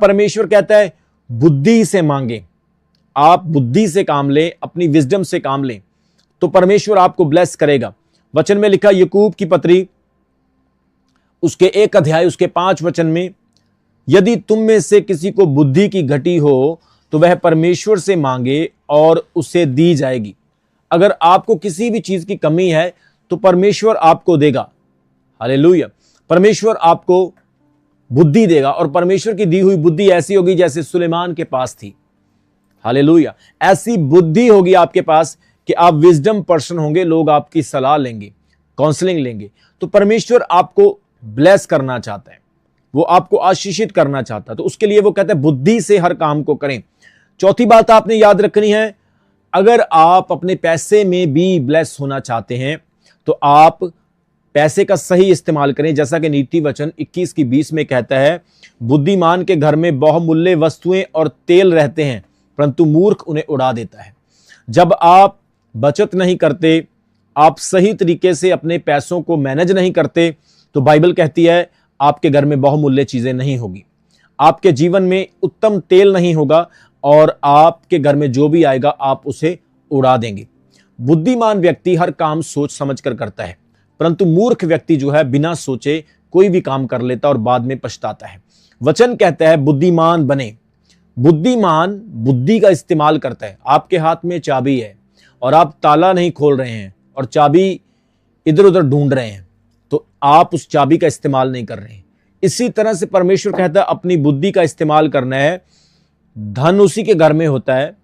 परमेश्वर कहता है बुद्धि से मांगे, आप बुद्धि से काम लें, अपनी विजडम से काम लें, तो परमेश्वर आपको ब्लेस करेगा। वचन में लिखा याकूब की पत्री उसके 1 अध्याय उसके 5 वचन में, यदि तुम में से किसी को बुद्धि की घटी हो तो वह परमेश्वर से मांगे और उसे दी जाएगी। अगर आपको किसी भी चीज की कमी है तो परमेश्वर आपको देगा। हालेलुया। परमेश्वर आपको बुद्धि देगा और परमेश्वर की दी हुई बुद्धि ऐसी होगी जैसे सुलेमान के पास थी। हालेलुया। ऐसी बुद्धि होगी आपके पास कि आप विजडम पर्सन होंगे, लोग आपकी सलाह लेंगे, काउंसलिंग लेंगे। तो परमेश्वर आपको ब्लेस करना चाहता है, वो आपको आशीषित करना चाहता है, तो उसके लिए वो कहता है बुद्धि से हर काम को करें। चौथी बात आपने याद रखनी है, अगर आप अपने पैसे में भी ब्लेस होना चाहते हैं तो आप पैसे का सही इस्तेमाल करें। जैसा कि नीति वचन 21 की 20 में कहता है, बुद्धिमान के घर में बहुमूल्य वस्तुएं और तेल रहते हैं, परंतु मूर्ख उन्हें उड़ा देता है। जब आप बचत नहीं करते, आप सही तरीके से अपने पैसों को मैनेज नहीं करते, तो बाइबल कहती है आपके घर में बहुमूल्य चीजें नहीं होगी, आपके जीवन में उत्तम तेल नहीं होगा और आपके घर में जो भी आएगा आप उसे उड़ा देंगे। बुद्धिमान व्यक्ति हर काम सोच समझ कर करता है, परंतु मूर्ख व्यक्ति जो है बिना सोचे कोई भी काम कर लेता और बाद में पछताता है। वचन कहता है बुद्धिमान बने। बुद्धिमान बुद्धि का इस्तेमाल करता है। आपके हाथ में चाबी है और आप ताला नहीं खोल रहे हैं और चाबी इधर उधर ढूंढ रहे हैं, तो आप उस चाबी का इस्तेमाल नहीं कर रहे हैं। इसी तरह से परमेश्वर कहता है अपनी बुद्धि का इस्तेमाल करना है। धन उसी के घर में होता है,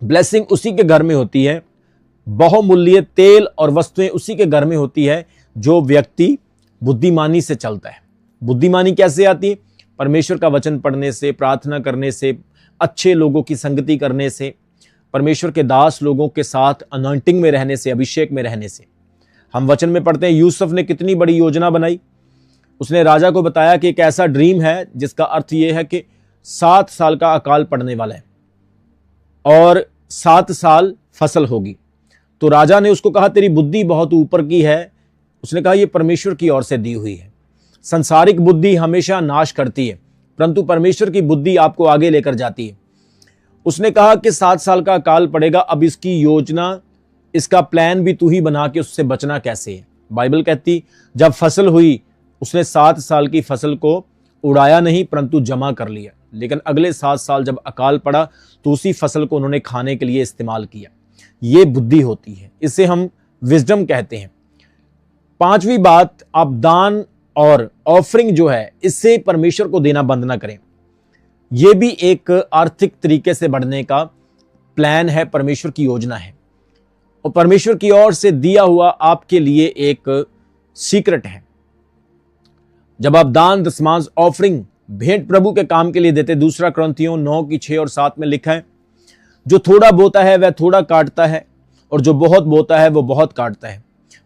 ब्लेसिंग उसी के घर में होती है, बहुमूल्य तेल और वस्तुएं उसी के घर में होती है जो व्यक्ति बुद्धिमानी से चलता है। बुद्धिमानी कैसे आती है? परमेश्वर का वचन पढ़ने से, प्रार्थना करने से, अच्छे लोगों की संगति करने से, परमेश्वर के दास लोगों के साथ अनॉइंटिंग में रहने से, अभिषेक में रहने से। हम वचन में पढ़ते हैं यूसुफ ने कितनी बड़ी योजना बनाई। उसने राजा को बताया कि एक ऐसा ड्रीम है जिसका अर्थ यह है कि 7 साल का अकाल पड़ने वाला है और 7 साल फसल होगी। तो राजा ने उसको कहा तेरी बुद्धि बहुत ऊपर की है। उसने कहा यह परमेश्वर की ओर से दी हुई है। संसारिक बुद्धि हमेशा नाश करती है, परंतु परमेश्वर की बुद्धि आपको आगे लेकर जाती है। उसने कहा कि 7 साल का अकाल पड़ेगा, अब इसकी योजना, इसका प्लान भी तू ही बना के उससे बचना कैसे है। बाइबल कहती जब फसल हुई उसने 7 साल की फसल को उड़ाया नहीं परंतु जमा कर लिया, लेकिन अगले 7 साल जब अकाल पड़ा तो उसी फसल को उन्होंने खाने के लिए इस्तेमाल किया। ये बुद्धि होती है, इसे हम विजडम कहते हैं। 5वीं बात, आप दान और ऑफरिंग जो है इससे परमेश्वर को देना बंद ना करें। यह भी एक आर्थिक तरीके से बढ़ने का प्लान है, परमेश्वर की योजना है और परमेश्वर की ओर से दिया हुआ आपके लिए एक सीक्रेट है। जब आप दान, दशमांश, ऑफरिंग, भेंट प्रभु के काम के लिए देते, 2 कुरिन्थियों 9 की 6 और 7 में लिखा है जो थोड़ा बोता है वह थोड़ा काटता है और जो बहुत बोता है वो बहुत काटता है।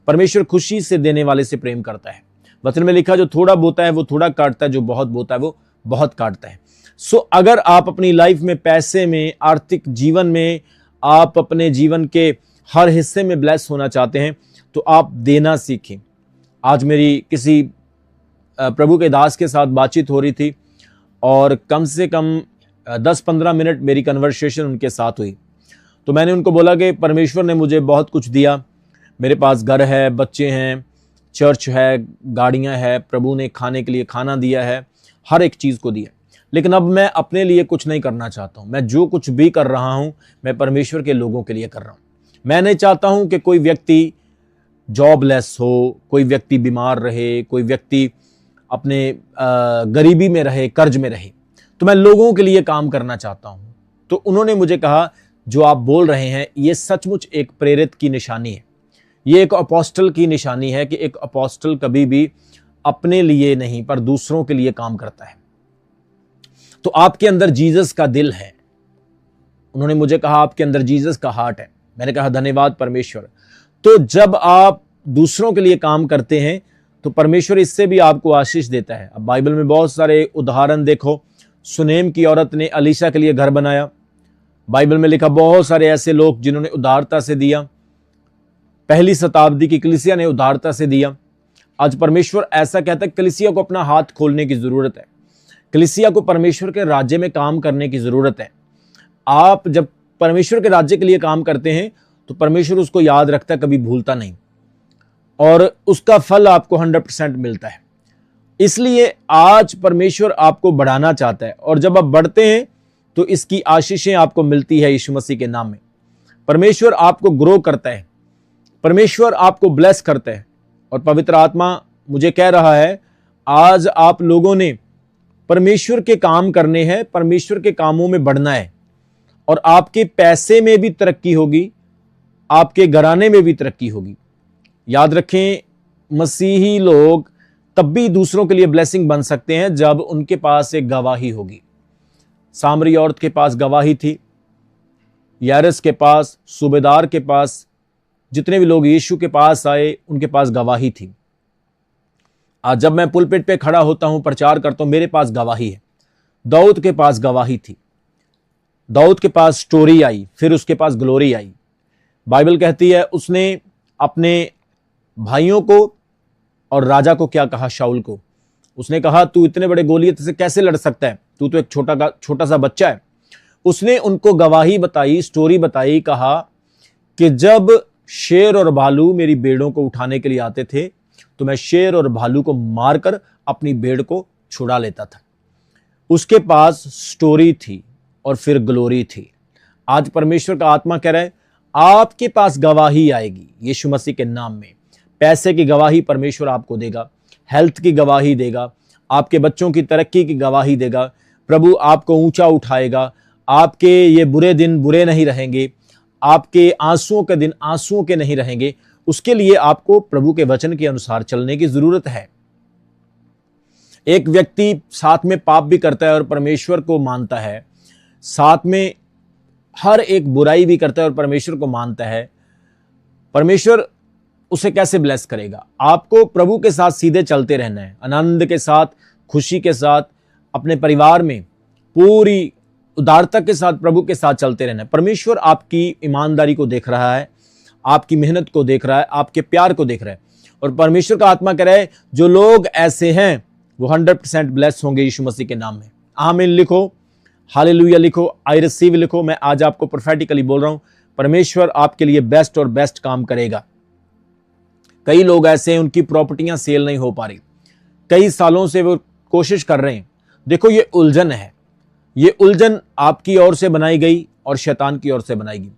परमेश्वर खुशी से देने वाले से प्रेम करता है। वचन में लिखा जो थोड़ा बोता है वो थोड़ा काटता है, जो बहुत बोता है वो बहुत काटता है। सो अगर आप अपनी लाइफ में, पैसे में, आर्थिक जीवन में, आप अपने जीवन के हर हिस्से में ब्लेस होना चाहते हैं तो आप देना सीखें। आज मेरी किसी प्रभु के दास के साथ बातचीत हो रही थी और कम से कम 10-15 मिनट मेरी कन्वर्सेशन उनके साथ हुई। तो मैंने उनको बोला कि परमेश्वर ने मुझे बहुत कुछ दिया, मेरे पास घर है, बच्चे हैं, चर्च है, गाड़ियां हैं, प्रभु ने खाने के लिए खाना दिया है, हर एक चीज़ को दिया, लेकिन अब मैं अपने लिए कुछ नहीं करना चाहता हूँ। मैं जो कुछ भी कर रहा हूँ मैं परमेश्वर के लोगों के लिए कर रहा हूँ। मैं नहीं चाहता हूँ कि कोई व्यक्ति जॉबलेस हो, कोई व्यक्ति बीमार रहे, कोई व्यक्ति अपने गरीबी में रहे, कर्ज में रहे। तो मैं लोगों के लिए काम करना चाहता हूं। तो उन्होंने मुझे कहा जो आप बोल रहे हैं ये सचमुच एक प्रेरित की निशानी है, ये एक अपोस्टल की निशानी है कि एक अपोस्टल कभी भी अपने लिए नहीं पर दूसरों के लिए काम करता है। तो आपके अंदर जीसस का दिल है। उन्होंने मुझे कहा आपके अंदर जीसस का हार्ट है। मैंने कहा धन्यवाद परमेश्वर। तो जब आप दूसरों के लिए काम करते हैं तो परमेश्वर इससे भी आपको आशीष देता है। अब बाइबल में बहुत सारे उदाहरण देखो। सुनेम की औरत ने अलीशा के लिए घर बनाया। बाइबल में लिखा बहुत सारे ऐसे लोग जिन्होंने उदारता से दिया। पहली शताब्दी की कलीसिया ने उदारता से दिया। आज परमेश्वर ऐसा कहता है कलीसिया को अपना हाथ खोलने की जरूरत है। कलीसिया को परमेश्वर के राज्य में काम करने की जरूरत है। आप जब परमेश्वर के राज्य के लिए काम करते हैं तो परमेश्वर उसको याद रखता है, कभी भूलता नहीं, और उसका फल आपको 100% मिलता है। इसलिए आज परमेश्वर आपको बढ़ाना चाहता है, और जब आप बढ़ते हैं तो इसकी आशीषें आपको मिलती है यीशु मसीह के नाम में। परमेश्वर आपको ग्रो करता है, परमेश्वर आपको ब्लेस करता है। और पवित्र आत्मा मुझे कह रहा है आज आप लोगों ने परमेश्वर के काम करने हैं, परमेश्वर के कामों में बढ़ना है, और आपके पैसे में भी तरक्की होगी, आपके घराने में भी तरक्की होगी। याद रखें, मसीही लोग तब भी दूसरों के लिए ब्लेसिंग बन सकते हैं जब उनके पास एक गवाही होगी। सामरी औरत के पास गवाही थी, यारस के पास, सूबेदार के पास, जितने भी लोग यीशु के पास आए उनके पास गवाही थी। आज जब मैं पुलपिट पे खड़ा होता हूं, प्रचार करता हूं, मेरे पास गवाही है। दाऊद के पास गवाही थी, दाऊद के पास स्टोरी आई, फिर उसके पास ग्लोरी आई। बाइबल कहती है उसने अपने भाइयों को और राजा को क्या कहा, शाऊल को। उसने कहा तू इतने बड़े गोलियत से कैसे लड़ सकता है, तू तो एक छोटा सा बच्चा है। उसने उनको गवाही बताई, स्टोरी बताई, कहा कि जब शेर और भालू मेरी भेड़ों को उठाने के लिए आते थे तो मैं शेर और भालू को मारकर अपनी भेड़ को छुड़ा लेता था। उसके पास स्टोरी थी और फिर ग्लोरी थी। आज परमेश्वर का आत्मा कह रहा है आपके पास गवाही आएगी यीशु मसीह के नाम में। पैसे की गवाही परमेश्वर आपको देगा, हेल्थ की गवाही देगा, आपके बच्चों की तरक्की की गवाही देगा। प्रभु आपको ऊंचा उठाएगा, आपके ये बुरे दिन बुरे नहीं रहेंगे, आपके आंसुओं के दिन आंसुओं के नहीं रहेंगे। उसके लिए आपको प्रभु के वचन के अनुसार चलने की जरूरत है। एक व्यक्ति साथ में पाप भी करता है और परमेश्वर को मानता है, साथ में हर एक बुराई भी करता है और परमेश्वर को मानता है, परमेश्वर उसे कैसे ब्लेस करेगा? आपको प्रभु के साथ सीधे चलते रहना है, आनंद के साथ, खुशी के साथ, अपने परिवार में पूरी उदारता के साथ प्रभु के साथ चलते रहना है। परमेश्वर आपकी ईमानदारी को देख रहा है, आपकी मेहनत को देख रहा है, आपके प्यार को देख रहा है। और परमेश्वर का आत्मा कह रहा है जो लोग ऐसे हैं वो 100% ब्लेस होंगे यीशु मसीह के नाम में। आमीन लिखो, हालेलुया लिखो, आई रिसीव लिखो। मैं आज आपको प्रोफेटिकली बोल रहा हूं, परमेश्वर आपके लिए बेस्ट और बेस्ट काम करेगा। कई लोग ऐसे हैं उनकी प्रॉपर्टियां सेल नहीं हो पा रही, कई सालों से वो कोशिश कर रहे हैं। देखो ये उलझन है, ये उलझन आपकी ओर से बनाई गई और शैतान की ओर से बनाई गई,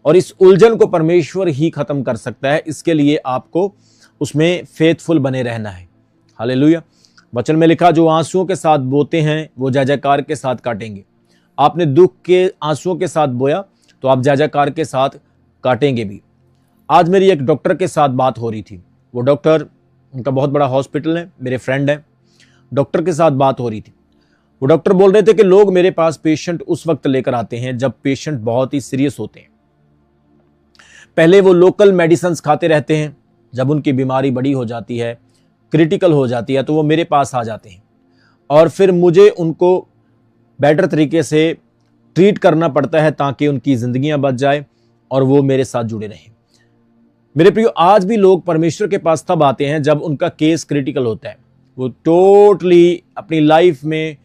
और इस उलझन को परमेश्वर ही खत्म कर सकता है। इसके लिए आपको उसमें फेथफुल बने रहना है। हालेलुया। वचन में लिखा जो आंसुओं के साथ बोते हैं वो जय जयकार के साथ काटेंगे। आपने दुख के आंसुओं के साथ बोया तो आप जय जयकार के साथ काटेंगे भी। आज मेरी एक डॉक्टर के साथ बात हो रही थी, वो डॉक्टर, उनका बहुत बड़ा हॉस्पिटल है, मेरे फ्रेंड है, डॉक्टर के साथ बात हो रही थी। वो डॉक्टर बोल रहे थे कि लोग मेरे पास पेशेंट उस वक्त लेकर आते हैं जब पेशेंट बहुत ही सीरियस होते हैं। पहले वो लोकल मेडिसिन खाते रहते हैं, जब उनकी बीमारी बड़ी हो जाती है, क्रिटिकल हो जाती है, तो वो मेरे पास आ जाते हैं, और फिर मुझे उनको बेटर तरीके से ट्रीट करना पड़ता है ताकि उनकी जिंदगियां बच जाए और वो मेरे साथ जुड़े रहें। मेरे प्रियो, आज भी लोग परमेश्वर के पास तब आते हैं जब उनका केस क्रिटिकल होता है। वो टोटली अपनी लाइफ में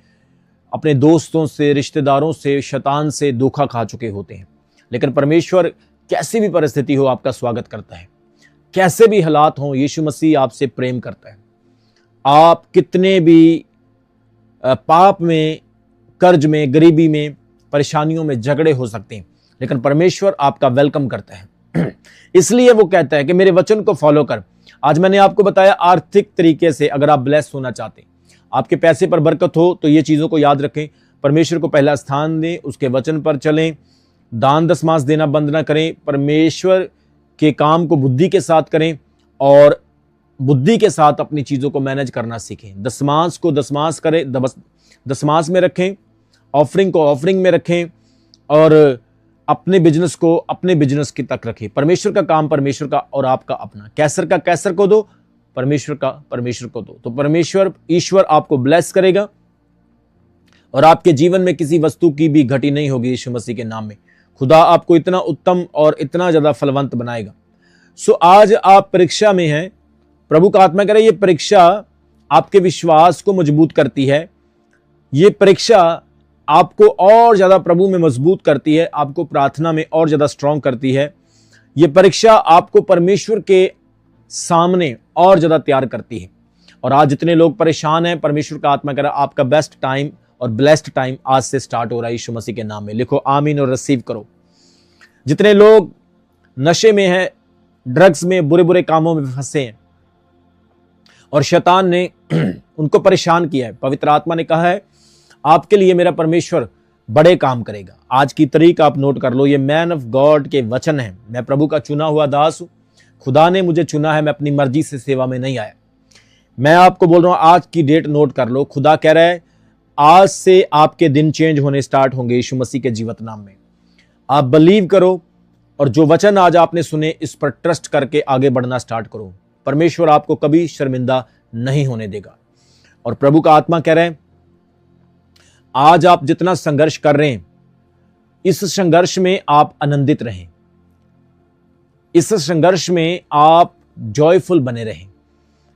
अपने दोस्तों से, रिश्तेदारों से, शैतान से धोखा खा चुके होते हैं। लेकिन परमेश्वर कैसी भी परिस्थिति हो आपका स्वागत करता है, कैसे भी हालात हों, यीशु मसीह आपसे प्रेम करता है। आप कितने भी पाप में, कर्ज में, गरीबी में, परेशानियों में, झगड़े हो सकते हैं, लेकिन परमेश्वर आपका वेलकम करता है। इसलिए वो कहता है कि मेरे वचन को फॉलो कर। आज मैंने आपको बताया आर्थिक तरीके से अगर आप ब्लेस होना चाहते हैं, आपके पैसे पर बरकत हो, तो ये चीजों को याद रखें। परमेश्वर को पहला स्थान दें, उसके वचन पर चलें, दान दशमांश देना बंद ना करें, परमेश्वर के काम को बुद्धि के साथ करें और बुद्धि के साथ अपनी चीजों को मैनेज करना सीखें। दशमांश को दशमांश करें, दशमांश में रखें, ऑफरिंग को ऑफरिंग में रखें, और अपने बिजनेस को अपने बिजनेस की तक रखें। परमेश्वर का काम परमेश्वर का और आपका अपना। कैसर का कैसर को दो, परमेश्वर का परमेश्वर को दो। तो परमेश्वर ईश्वर आपको ब्लेस करेगा और आपके जीवन में किसी वस्तु की भी घटी नहीं होगी यीशु मसीह के नाम में। खुदा आपको इतना उत्तम और इतना ज्यादा फलवंत बनाएगा। सो आज आप परीक्षा में हैं, प्रभु का आत्मा कह रहा है ये परीक्षा आपके विश्वास को मजबूत करती है, ये परीक्षा आपको और ज्यादा प्रभु में मजबूत करती है, आपको प्रार्थना में और ज्यादा स्ट्रांग करती है। ये परीक्षा आपको परमेश्वर के सामने और ज्यादा तैयार करती है। और आज जितने लोग परेशान हैं, परमेश्वर का आत्मा कह रहा है आपका बेस्ट टाइम और ब्लेस्ड टाइम आज से स्टार्ट हो रहा है यीशु मसीह के नाम में। लिखो आमीन और रिसीव करो। जितने लोग नशे में हैं, ड्रग्स में, बुरे बुरे कामों में फंसे हैं और शैतान ने उनको परेशान किया है, पवित्र आत्मा ने कहा है आपके लिए मेरा परमेश्वर बड़े काम करेगा। आज की तारीख आप नोट कर लो, ये मैन ऑफ गॉड के वचन है। मैं प्रभु का चुना हुआ दास हूं, खुदा ने मुझे चुना है, मैं अपनी मर्जी से सेवा में नहीं आया। मैं आपको बोल रहा हूं, आज की डेट नोट कर लो। खुदा कह रहा है आज से आपके दिन चेंज होने स्टार्ट होंगे यीशु मसीह के जीवत नाम में। आप बिलीव करो और जो वचन आज आपने सुने इस पर ट्रस्ट करके आगे बढ़ना स्टार्ट करो। परमेश्वर आपको कभी शर्मिंदा नहीं होने देगा। और प्रभु का आत्मा कह रहे हैं आज आप जितना संघर्ष कर रहे हैं, इस संघर्ष में आप आनंदित रहें, इस संघर्ष में आप जॉयफुल बने रहें,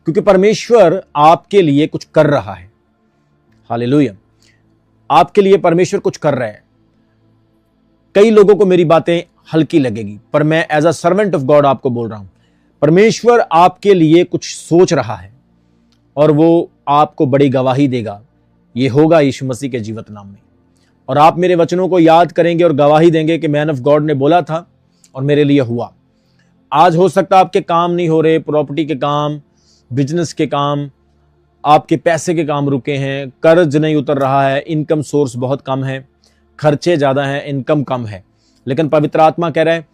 क्योंकि परमेश्वर आपके लिए कुछ कर रहा है। हालेलुया, आपके लिए परमेश्वर कुछ कर रहा है। कई लोगों को मेरी बातें हल्की लगेगी, पर मैं as a servant of God आपको बोल रहा हूं, परमेश्वर आपके लिए कुछ सोच रहा है और वो आपको बड़ी गवाही देगा। ये होगा यीशु मसीह के जीवत नाम में। और आप मेरे वचनों को याद करेंगे और गवाही देंगे कि मैन ऑफ गॉड ने बोला था और मेरे लिए हुआ। आज हो सकता है आपके काम नहीं हो रहे, प्रॉपर्टी के काम, बिजनेस के काम, आपके पैसे के काम रुके हैं, कर्ज नहीं उतर रहा है, इनकम सोर्स बहुत कम है, खर्चे ज्यादा हैं, इनकम कम है। लेकिन पवित्र आत्मा कह रहा है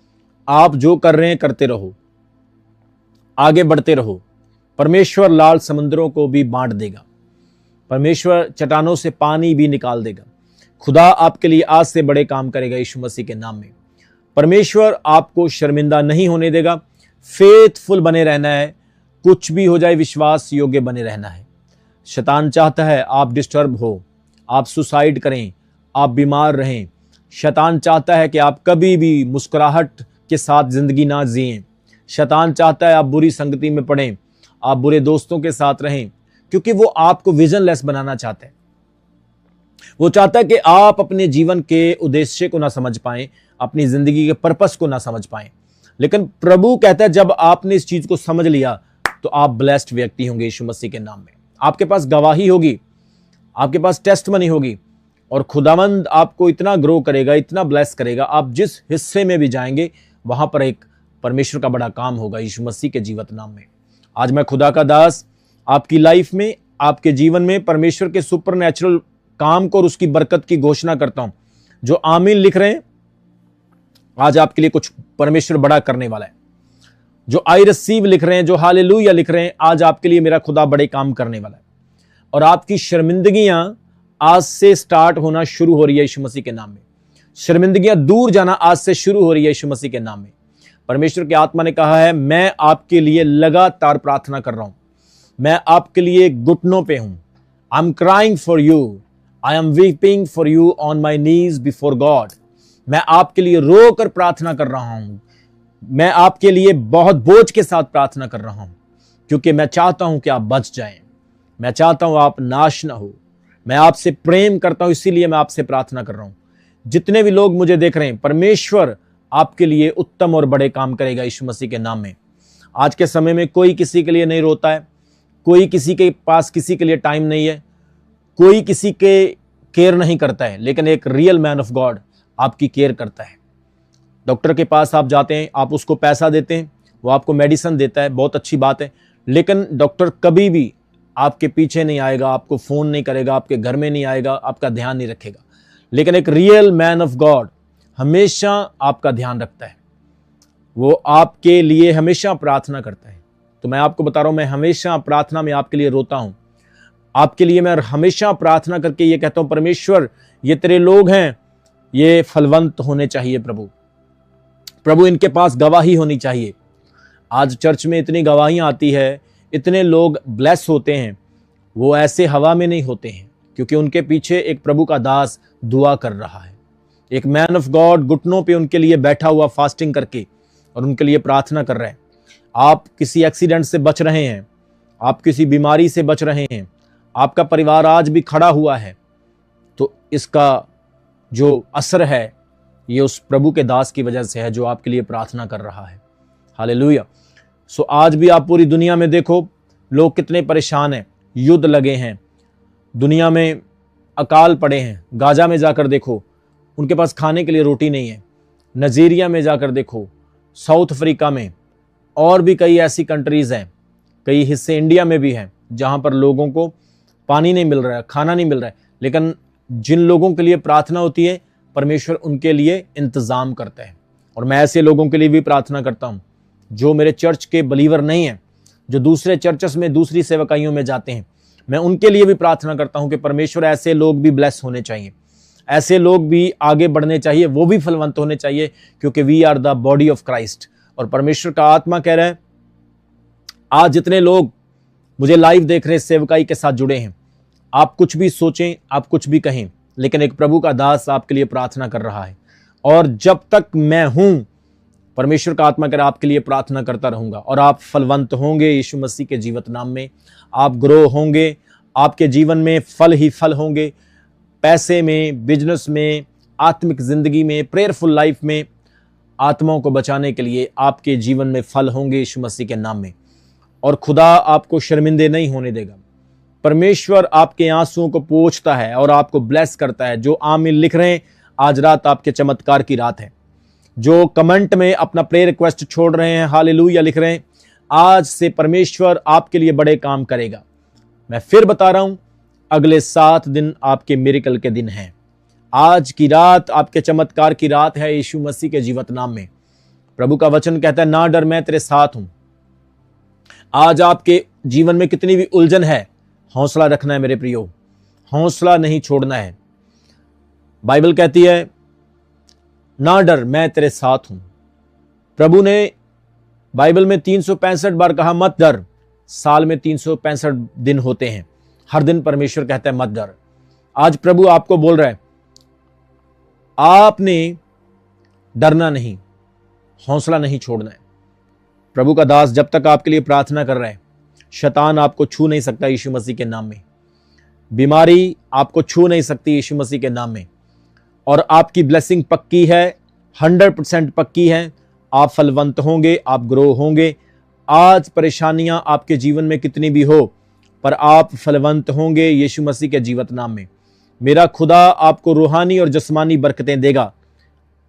आप जो कर रहे हैं करते रहो, आगे बढ़ते रहो। परमेश्वर लाल समुद्रों को भी बांट देगा, परमेश्वर चट्टानों से पानी भी निकाल देगा। खुदा आपके लिए आज से बड़े काम करेगा यीशु मसीह के नाम में। परमेश्वर आपको शर्मिंदा नहीं होने देगा। फेथफुल बने रहना है, कुछ भी हो जाए विश्वास योग्य बने रहना है। शैतान चाहता है आप डिस्टर्ब हो, आप सुसाइड करें, आप बीमार रहें। शैतान चाहता है कि आप कभी भी मुस्कुराहट के साथ जिंदगी ना जिएं। शैतान चाहता है आप बुरी संगति में पड़ें, आप बुरे दोस्तों के साथ रहें, क्योंकि वो आपको विजनलेस बनाना चाहता है। वो चाहता है कि आप अपने जीवन के उद्देश्य को ना समझ पाएं, अपनी जिंदगी के पर्पस को ना समझ पाएं। लेकिन प्रभु कहता है जब आपने इस चीज को समझ लिया तो आप ब्लेस्ड व्यक्ति होंगे यीशु मसीह के नाम में। आपके पास गवाही होगी, आपके पास टेस्टमनी होगी और खुदावंद आपको इतना ग्रो करेगा, इतना ब्लेस करेगा। आप जिस हिस्से में भी जाएंगे वहां पर एक परमेश्वर का बड़ा काम होगा यीशु मसीह के जीवत नाम में। आज मैं खुदा का दास आपकी लाइफ में, आपके जीवन में परमेश्वर के सुपरनैचुरल काम को और उसकी बरकत की घोषणा करता हूं। जो आमीन लिख रहे हैं, आज आपके लिए कुछ परमेश्वर बड़ा करने वाला है। जो आई रिसीव लिख रहे हैं, जो हालेलुया लिख रहे हैं, आज आपके लिए मेरा खुदा बड़े काम करने वाला है। और आपकी शर्मिंदगियां आज से स्टार्ट होना शुरू हो रही है यीशु मसीह के नाम में। शर्मिंदगियां दूर जाना आज से शुरू हो रही है यीशु मसीह के नाम में। परमेश्वर के आत्मा ने कहा है मैं आपके लिए लगातार प्रार्थना कर रहा हूं, मैं आपके लिए घुटनों पे हूं। I am crying for you, I am weeping for you on my knees before God. मैं आपके लिए रो कर प्रार्थना कर रहा हूं, मैं आपके लिए बहुत बोझ के साथ प्रार्थना कर रहा हूं, क्योंकि मैं चाहता हूं कि आप बच जाएं, मैं चाहता हूं आप नाश ना हो। मैं आपसे प्रेम करता हूं, इसीलिए मैं आपसे प्रार्थना कर रहा हूं। जितने भी लोग मुझे देख रहे हैं, परमेश्वर आपके लिए उत्तम और बड़े काम करेगा यीशु मसीह के नाम में। आज के समय में कोई किसी के लिए नहीं रोता है, कोई किसी के पास किसी के लिए टाइम नहीं है, कोई किसी के केयर नहीं करता है, लेकिन एक रियल मैन ऑफ गॉड आपकी केयर करता है। डॉक्टर के पास आप जाते हैं, आप उसको पैसा देते हैं, वो आपको मेडिसिन देता है, बहुत अच्छी बात है, लेकिन डॉक्टर कभी भी आपके पीछे नहीं आएगा, आपको फोन नहीं करेगा, आपके घर में नहीं आएगा, आपका ध्यान नहीं रखेगा। लेकिन एक रियल मैन ऑफ गॉड हमेशा आपका ध्यान रखता है, वो आपके लिए हमेशा प्रार्थना करता है। तो मैं आपको बता रहा हूं, मैं हमेशा प्रार्थना में आपके लिए रोता हूं, आपके लिए मैं हमेशा प्रार्थना करके ये कहता हूं परमेश्वर ये तेरे लोग हैं, ये फलवंत होने चाहिए प्रभु, प्रभु इनके पास गवाही होनी चाहिए। आज चर्च में इतनी गवाहियां आती है, इतने लोग ब्लेस होते हैं, वो ऐसे हवा में नहीं होते हैं, क्योंकि उनके पीछे एक प्रभु का दास दुआ कर रहा है। एक मैन ऑफ गॉड घुटनों पे उनके लिए बैठा हुआ फास्टिंग करके और उनके लिए प्रार्थना कर रहे हैं। आप किसी एक्सीडेंट से बच रहे हैं, आप किसी बीमारी से बच रहे हैं, आपका परिवार आज भी खड़ा हुआ है, तो इसका जो असर है ये उस प्रभु के दास की वजह से है जो आपके लिए प्रार्थना कर रहा है। हालेलुया। सो आज भी आप पूरी दुनिया में देखो लोग कितने परेशान हैं, युद्ध लगे हैं, दुनिया में अकाल पड़े हैं। गाजा में जाकर देखो उनके पास खाने के लिए रोटी नहीं है। नाइजीरिया में जाकर देखो, साउथ अफ्रीका में, और भी कई ऐसी कंट्रीज हैं, कई हिस्से इंडिया में भी हैं जहां पर लोगों को पानी नहीं मिल रहा है, खाना नहीं मिल रहा है। लेकिन जिन लोगों के लिए प्रार्थना होती है परमेश्वर उनके लिए इंतजाम करता है। और मैं ऐसे लोगों के लिए भी प्रार्थना करता हूं जो मेरे चर्च के बलीवर नहीं हैं, जो दूसरे चर्चेस में दूसरी सेवकाइयों में जाते हैं। मैं उनके लिए भी प्रार्थना करता हूं कि परमेश्वर ऐसे लोग भी ब्लेस होने चाहिए, ऐसे लोग भी आगे बढ़ने चाहिए, वो भी फलवंत होने चाहिए, क्योंकि we are the body of Christ. और परमेश्वर का आत्मा कह रहा है आज जितने लोग मुझे लाइव देख रहे सेवकाई के साथ जुड़े हैं, आप कुछ भी सोचें, आप कुछ भी कहें, लेकिन एक प्रभु का दास आपके लिए प्रार्थना कर रहा है। और जब तक मैं हूं परमेश्वर का आत्मा कर आपके लिए प्रार्थना करता रहूंगा और आप फलवंत होंगे यीशु मसीह के जीवित नाम में। आप ग्रो होंगे, आपके जीवन में फल ही फल होंगे, पैसे में, बिजनेस में, आत्मिक जिंदगी में, प्रेयरफुल लाइफ में। आत्माओं को बचाने के लिए आपके जीवन में फल होंगे यीशु मसीह के नाम में। और खुदा आपको शर्मिंदे नहीं होने देगा। परमेश्वर आपके आंसुओं को पोंछता है और आपको ब्लेस करता है। जो आमीन लिख रहे हैं, आज रात आपके चमत्कार की रात है। जो कमेंट में अपना प्रेयर रिक्वेस्ट छोड़ रहे हैं, हालेलुया लिख रहे हैं, आज से परमेश्वर आपके लिए बड़े काम करेगा। मैं फिर बता रहा हूं, अगले 7 दिन आपके मिरेकल के दिन हैं। आज की रात आपके चमत्कार की रात है यीशु मसीह के जीवित नाम में। प्रभु का वचन कहता है ना डर, मैं तेरे साथ हूं। आज आपके जीवन में कितनी भी उलझन है, हौसला रखना है मेरे प्रियो, हौसला नहीं छोड़ना है। बाइबल कहती है ना डर, मैं तेरे साथ हूं। प्रभु ने बाइबल में 365 बार कहा मत डर। साल में 365 दिन होते हैं, हर दिन परमेश्वर कहता है मत डर। आज प्रभु आपको बोल रहा है आपने डरना नहीं, हौसला नहीं छोड़ना है। प्रभु का दास जब तक आपके लिए प्रार्थना कर रहा है, शैतान आपको छू नहीं सकता यीशु मसीह के नाम में। बीमारी आपको छू नहीं सकती यीशु मसीह के नाम में। और आपकी ब्लेसिंग पक्की है, 100% पक्की है। आप फलवंत होंगे, आप ग्रो होंगे। आज परेशानियां आपके जीवन में कितनी भी हो, पर आप फलवंत होंगे यीशु मसीह के जीवित नाम में। मेरा खुदा आपको रूहानी और जिस्मानी बरकतें देगा।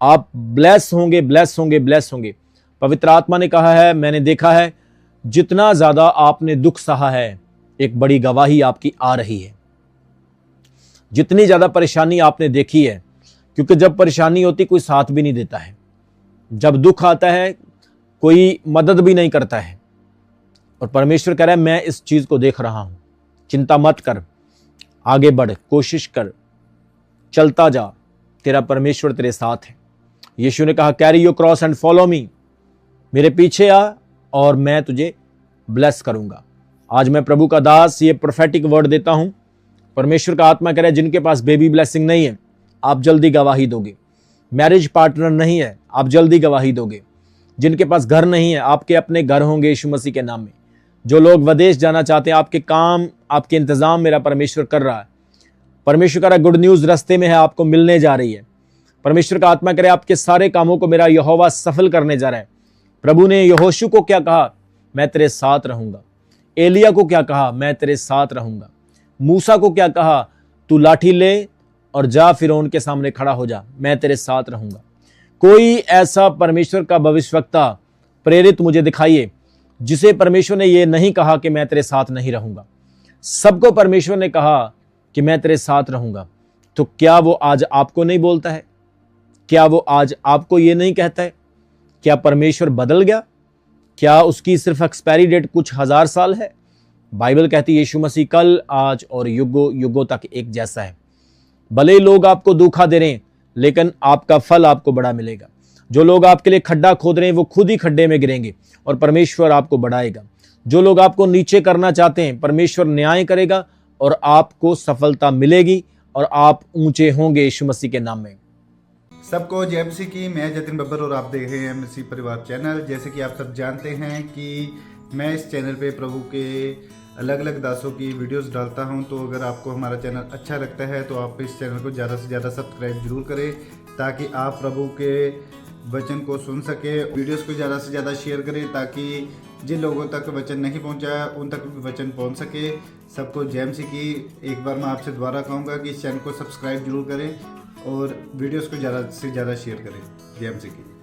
आप ब्लेस होंगे, ब्लेस होंगे, ब्लेस होंगे। पवित्र आत्मा ने कहा है, मैंने देखा है जितना ज्यादा आपने दुख सहा है, एक बड़ी गवाही आपकी आ रही है। जितनी ज्यादा परेशानी आपने देखी है, क्योंकि जब परेशानी होती कोई साथ भी नहीं देता है, जब दुख आता है कोई मदद भी नहीं करता है। और परमेश्वर कह रहा है मैं इस चीज को देख रहा हूं, चिंता मत कर, आगे बढ़, कोशिश कर, चलता जा, तेरा परमेश्वर तेरे साथ है। यीशु ने कहा carry your cross and follow me, मेरे पीछे आ और मैं तुझे ब्लेस करूंगा। आज मैं प्रभु का दास ये प्रोफेटिक वर्ड देता हूं। परमेश्वर का आत्मा कह रहा है जिनके पास बेबी ब्लेसिंग नहीं है, आप जल्दी गवाही दोगे। मैरिज पार्टनर नहीं है, आप जल्दी गवाही दोगे। जिनके पास घर नहीं है, आपके अपने घर होंगे यीशु मसीह के नाम में। जो लोग विदेश जाना चाहते हैं, आपके काम, आपके इंतजाम मेरा परमेश्वर कर रहा है। परमेश्वर का गुड न्यूज रास्ते में है, आपको मिलने जा रही है। परमेश्वर का आत्मा करे आपके सारे कामों को मेरा यहोवा सफल करने जा रहा है। प्रभु ने यहोशू को क्या कहा, मैं तेरे साथ रहूंगा। एलिया को क्या कहा, मैं तेरे साथ रहूंगा। मूसा को क्या कहा, तू लाठी ले और जा फिरौन के सामने खड़ा हो जा, मैं तेरे साथ रहूंगा। कोई ऐसा परमेश्वर का भविष्यवक्ता प्रेरित मुझे दिखाइए जिसे परमेश्वर ने यह नहीं कहा कि मैं तेरे साथ नहीं रहूंगा। सबको परमेश्वर ने कहा कि मैं तेरे साथ रहूंगा। तो क्या वो आज आपको नहीं बोलता है? क्या वो आज आपको ये नहीं कहता है? क्या परमेश्वर बदल गया? क्या उसकी सिर्फ एक्सपायरी डेट कुछ 1000 साल है? बाइबल कहती है यीशु मसीह कल, आज और युगों युगों तक एक जैसा है। भले लोग आपको धोखा दे रहे हैं, लेकिन आपका फल आपको बड़ा मिलेगा। जो लोग आपके लिए खड्डा खोद रहे हैं, वो खुद ही खड्डे में गिरेंगे और परमेश्वर आपको बढ़ाएगा। जो लोग आपको नीचे करना चाहते हैं, परमेश्वर न्याय करेगा और आपको सफलता मिलेगी और आप ऊंचे होंगे यीशु मसीह के नाम में। सबको जय मसीह की। मैं जतिन बब्बर और आप देख रहे हैं मसीह परिवार चैनल। जैसे कि आप सब जानते हैं कि मैं इस चैनल पे प्रभु के अलग अलग दासों की वीडियोस डालता हूं। तो अगर आपको हमारा चैनल अच्छा लगता है तो आप इस चैनल को ज़्यादा से ज़्यादा सब्सक्राइब जरूर करें, ताकि आप प्रभु के वचन को सुन सके। वीडियोस को ज़्यादा से ज़्यादा शेयर करें, ताकि जिन लोगों तक वचन नहीं पहुंचा उन तक भी वचन पहुंच सके। सबको जय मसीह की। एक बार मैं आपसे दोबारा कहूँगा कि इस चैनल को सब्सक्राइब जरूर करें और वीडियोस को ज़्यादा से ज़्यादा शेयर करें। जय मसीह की।